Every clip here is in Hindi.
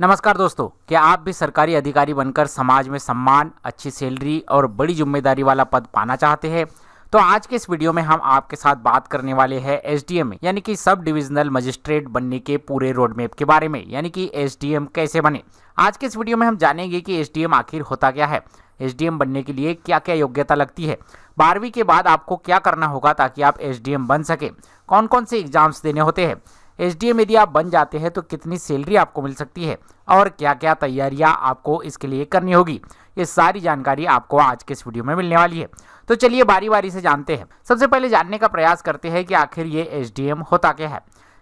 नमस्कार दोस्तों, क्या आप भी सरकारी अधिकारी बनकर समाज में सम्मान, अच्छी सैलरी और बड़ी जिम्मेदारी वाला पद पाना चाहते हैं? तो आज के इस वीडियो में हम आपके साथ बात करने वाले हैं एसडीएम यानी कि सब डिविजनल मजिस्ट्रेट बनने के पूरे रोड मैप के बारे में, यानी कि एसडीएम कैसे बने। आज के इस वीडियो में हम जानेंगे कि एसडीएम आखिर होता क्या है, एसडीएम बनने के लिए क्या क्या योग्यता लगती है, 12वीं के बाद आपको क्या करना होगा ताकि आप एसडीएम बन सके, कौन कौन से एग्जाम्स देने होते हैं, एसडीएम यदि आप बन जाते हैं तो कितनी सैलरी आपको मिल सकती है और क्या क्या तैयारियां आपको इसके लिए करनी होगी। ये सारी जानकारी आपको आज के इस वीडियो में मिलने वाली है। तो चलिए बारी बारी से जानते हैं। सबसे पहले जानने का प्रयास करते हैं कि आखिर ये एसडीएम होता क्या है।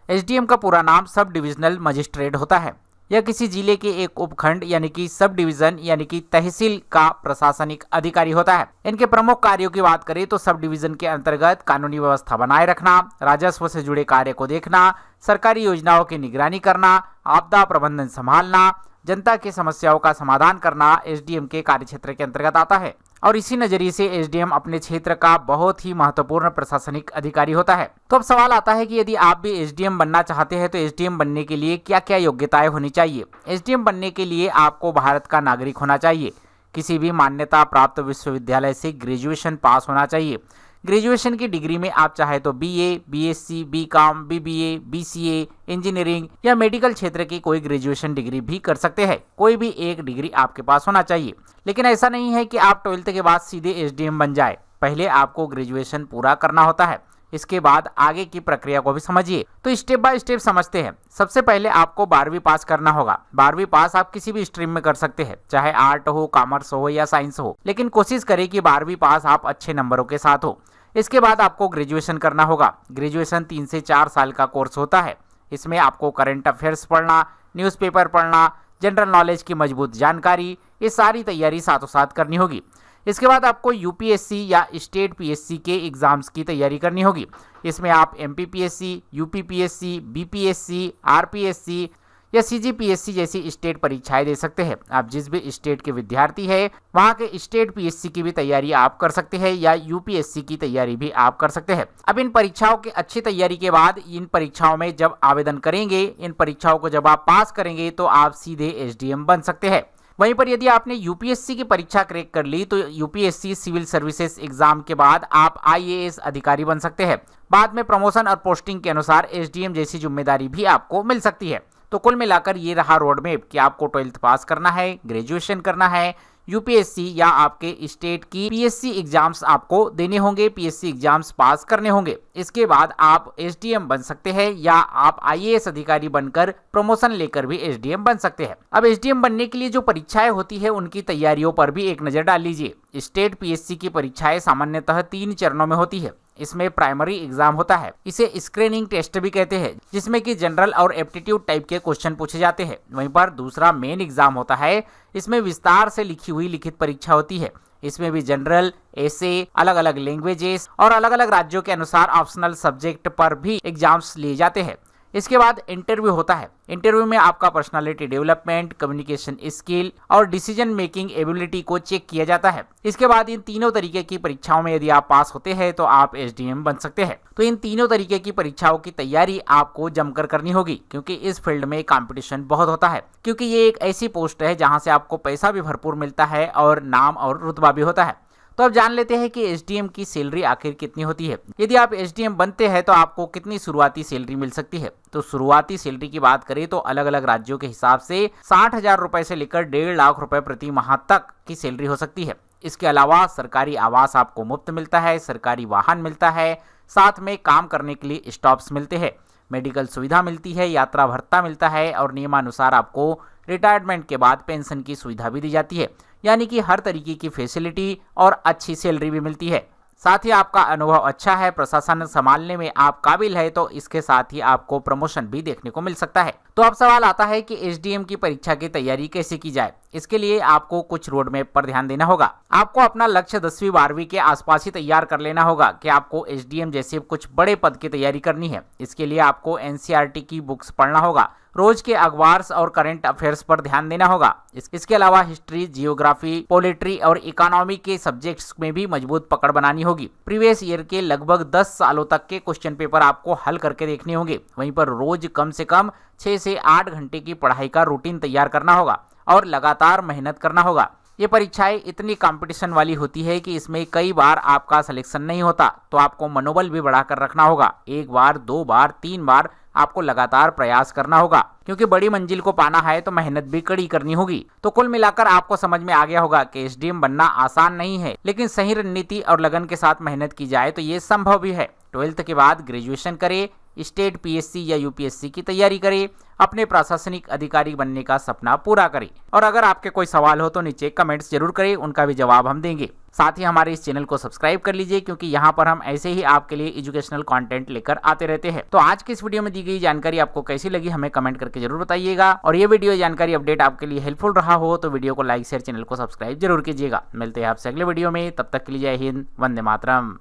एसडीएम का पूरा नाम सब डिविजनल मजिस्ट्रेट होता है। यह किसी जिले के एक उपखंड यानी कि सब डिवीजन यानी कि तहसील का प्रशासनिक अधिकारी होता है। इनके प्रमुख कार्यों की बात करें तो सब डिवीजन के अंतर्गत कानूनी व्यवस्था बनाए रखना, राजस्व से जुड़े कार्य को देखना, सरकारी योजनाओं की निगरानी करना, आपदा प्रबंधन संभालना, जनता की समस्याओं का समाधान करना एसडीएम के कार्यक्षेत्र के अंतर्गत आता है। और इसी नजरिए से एसडीएम अपने क्षेत्र का बहुत ही महत्वपूर्ण प्रशासनिक अधिकारी होता है। तो अब सवाल आता है कि यदि आप भी एसडीएम बनना चाहते हैं तो एसडीएम बनने के लिए क्या क्या योग्यताएं होनी चाहिए। एसडीएम बनने के लिए आपको भारत का नागरिक होना चाहिए, किसी भी मान्यता प्राप्त विश्वविद्यालय से ग्रेजुएशन पास होना चाहिए। ग्रेजुएशन की डिग्री में आप चाहे तो BA, BSc, BCom, BBA, BCA, engineering या मेडिकल क्षेत्र की कोई ग्रेजुएशन डिग्री भी कर सकते हैं। कोई भी एक डिग्री आपके पास होना चाहिए। लेकिन ऐसा नहीं है कि आप 12th के बाद सीधे एसडीएम बन जाए। पहले आपको ग्रेजुएशन पूरा करना होता है। इसके बाद आगे की प्रक्रिया को भी समझिए। तो स्टेप बाय स्टेप समझते हैं। सबसे पहले आपको 12वीं पास करना होगा। 12वीं पास आप किसी भी स्ट्रीम में कर सकते हैं, चाहे आर्ट हो, कॉमर्स हो या साइंस हो, लेकिन कोशिश करें कि 12वीं पास आप अच्छे नंबरों के साथ हो। इसके बाद आपको ग्रेजुएशन करना होगा। ग्रेजुएशन 3 से 4 साल का कोर्स होता है। इसमें आपको करंट अफेयर्स पढ़ना, न्यूज़पेपर पढ़ना, जनरल नॉलेज की मजबूत जानकारी, ये सारी तैयारी साथों साथ करनी होगी। इसके बाद आपको यूपीएससी या स्टेट पीएससी के एग्जाम्स की तैयारी करनी होगी। इसमें आप एमपीपीएससी, यूपीपीएससी, बीपीएससी, आरपीएससी या सीजीपीएससी जैसी स्टेट परीक्षाएं दे सकते हैं। आप जिस भी स्टेट के विद्यार्थी हैं वहां के स्टेट पीएससी की भी तैयारी आप कर सकते हैं या यूपीएससी की तैयारी भी आप कर सकते हैं। अब इन परीक्षाओं की अच्छी तैयारी के बाद इन परीक्षाओं में जब आवेदन करेंगे, इन परीक्षाओं को जब आप पास करेंगे तो आप सीधे एसडीएम बन सकते हैं। वहीं पर यदि आपने यूपीएससी की परीक्षा क्रैक कर ली तो यूपीएससी सिविल सर्विसेज एग्जाम के बाद आप आईएएस अधिकारी बन सकते हैं। बाद में प्रमोशन और पोस्टिंग के अनुसार एसडीएम जैसी जिम्मेदारी भी आपको मिल सकती है। तो कुल मिलाकर ये रहा रोड मैप कि आपको 12th पास करना है, ग्रेजुएशन करना है, यूपीएससी या आपके स्टेट की पीएससी एग्जाम्स आपको देने होंगे, पीएससी एग्जाम्स पास करने होंगे। इसके बाद आप एसडीएम बन सकते हैं या आप आईएएस अधिकारी बनकर प्रमोशन लेकर भी एसडीएम बन सकते हैं। अब एसडीएम बनने के लिए जो परीक्षाएं होती है उनकी तैयारियों पर भी एक नजर डाल लीजिए। स्टेट पीएससी की परीक्षाएं सामान्यतः 3 चरणों में होती है। इसमें प्राइमरी एग्जाम होता है, इसे स्क्रीनिंग टेस्ट भी कहते हैं, जिसमें कि जनरल और एप्टीट्यूड टाइप के क्वेश्चन पूछे जाते हैं। वहीं पर दूसरा मेन एग्जाम होता है। इसमें विस्तार से लिखी हुई लिखित परीक्षा होती है। इसमें भी जनरल, ऐसे, अलग अलग लैंग्वेजेस और अलग अलग राज्यों के अनुसार ऑप्शनल सब्जेक्ट पर भी एग्जाम्स लिए जाते हैं। इसके बाद इंटरव्यू होता है। इंटरव्यू में आपका पर्सनालिटी डेवलपमेंट, कम्युनिकेशन स्किल और डिसीजन मेकिंग एबिलिटी को चेक किया जाता है। इसके बाद इन तीनों तरीके की परीक्षाओं में यदि आप पास होते हैं तो आप एसडीएम बन सकते हैं। तो इन तीनों तरीके की परीक्षाओं की तैयारी आपको जमकर करनी होगी, क्योंकि इस फील्ड में कंपटीशन बहुत होता है, क्योंकि ये एक ऐसी पोस्ट है जहां से आपको पैसा भी भरपूर मिलता है और नाम और रुतबा भी होता है। तो अब जान लेते हैं कि एसडीएम की सैलरी आखिर कितनी होती है। यदि आप एसडीएम बनते हैं तो आपको कितनी शुरुआती सैलरी मिल सकती है। तो शुरुआती सैलरी की बात करें तो अलग अलग राज्यों के हिसाब से 60,000 रुपए से लेकर 1.5 लाख रुपए प्रति माह तक की सैलरी हो सकती है। इसके अलावा सरकारी आवास आपको मुफ्त मिलता है, सरकारी वाहन मिलता है, साथ में काम करने के लिए स्टॉप्स मिलते हैं, मेडिकल सुविधा मिलती है, यात्रा भत्ता मिलता है और नियमानुसार आपको रिटायरमेंट के बाद पेंशन की सुविधा भी दी जाती है। यानी कि हर तरीके की फैसिलिटी और अच्छी सैलरी भी मिलती है। साथ ही आपका अनुभव अच्छा है, प्रशासन संभालने में आप काबिल है, तो इसके साथ ही आपको प्रमोशन भी देखने को मिल सकता है। तो अब सवाल आता है कि एसडीएम की परीक्षा की तैयारी कैसे की जाए। इसके लिए आपको कुछ रोड मैप पर ध्यान देना होगा। आपको अपना लक्ष्य 10वीं 12वीं के आसपास ही तैयार कर लेना होगा कि आपको एसडीएम जैसे कुछ बड़े पद की तैयारी करनी है। इसके लिए आपको एनसीईआरटी की बुक्स पढ़ना होगा। रोज के अखबार और करंट अफेयर्स पर ध्यान देना होगा। इसके अलावा हिस्ट्री, जियोग्राफी, पोलिट्री और इकोनॉमी के सब्जेक्ट्स में भी मजबूत पकड़ बनानी होगी। प्रीवियस ईयर के लगभग 10 सालों तक के क्वेश्चन पेपर आपको हल करके देखने होंगे। वहीं पर रोज कम से कम 6 से 8 घंटे की पढ़ाई का रूटीन तैयार करना होगा और लगातार मेहनत करना होगा। ये परीक्षाएं इतनी कंपटीशन वाली होती है कि इसमें कई बार आपका सिलेक्शन नहीं होता, तो आपको मनोबल भी बढ़ाकर रखना होगा। 1 बार, 2 बार, 3 बार आपको लगातार प्रयास करना होगा, क्योंकि बड़ी मंजिल को पाना है तो मेहनत भी कड़ी करनी होगी। तो कुल मिलाकर आपको समझ में आ गया होगा कि एसडीएम बनना आसान नहीं है, लेकिन सही रणनीति और लगन के साथ मेहनत की जाए तो ये संभव भी है। 12th के बाद ग्रेजुएशन करें, स्टेट पीएससी या यूपीएससी की तैयारी करें, अपने प्रशासनिक अधिकारी बनने का सपना पूरा करें। और अगर आपके कोई सवाल हो तो नीचे कमेंट्स जरूर करें, उनका भी जवाब हम देंगे। साथ ही हमारे इस चैनल को सब्सक्राइब कर लीजिए, क्योंकि यहाँ पर हम ऐसे ही आपके लिए एजुकेशनल कंटेंट लेकर आते रहते हैं। तो आज की इस वीडियो में दी गई जानकारी आपको कैसी लगी हमें कमेंट करके जरूर बताइएगा। और ये वीडियो जानकारी अपडेट आपके लिए हेल्पफुल रहा हो तो वीडियो को लाइक शेयर, चैनल को सब्सक्राइब जरूर कीजिएगा। मिलते हैं आपसे अगले वीडियो में, तब तक के लिए जय हिंद, वंदे मातरम।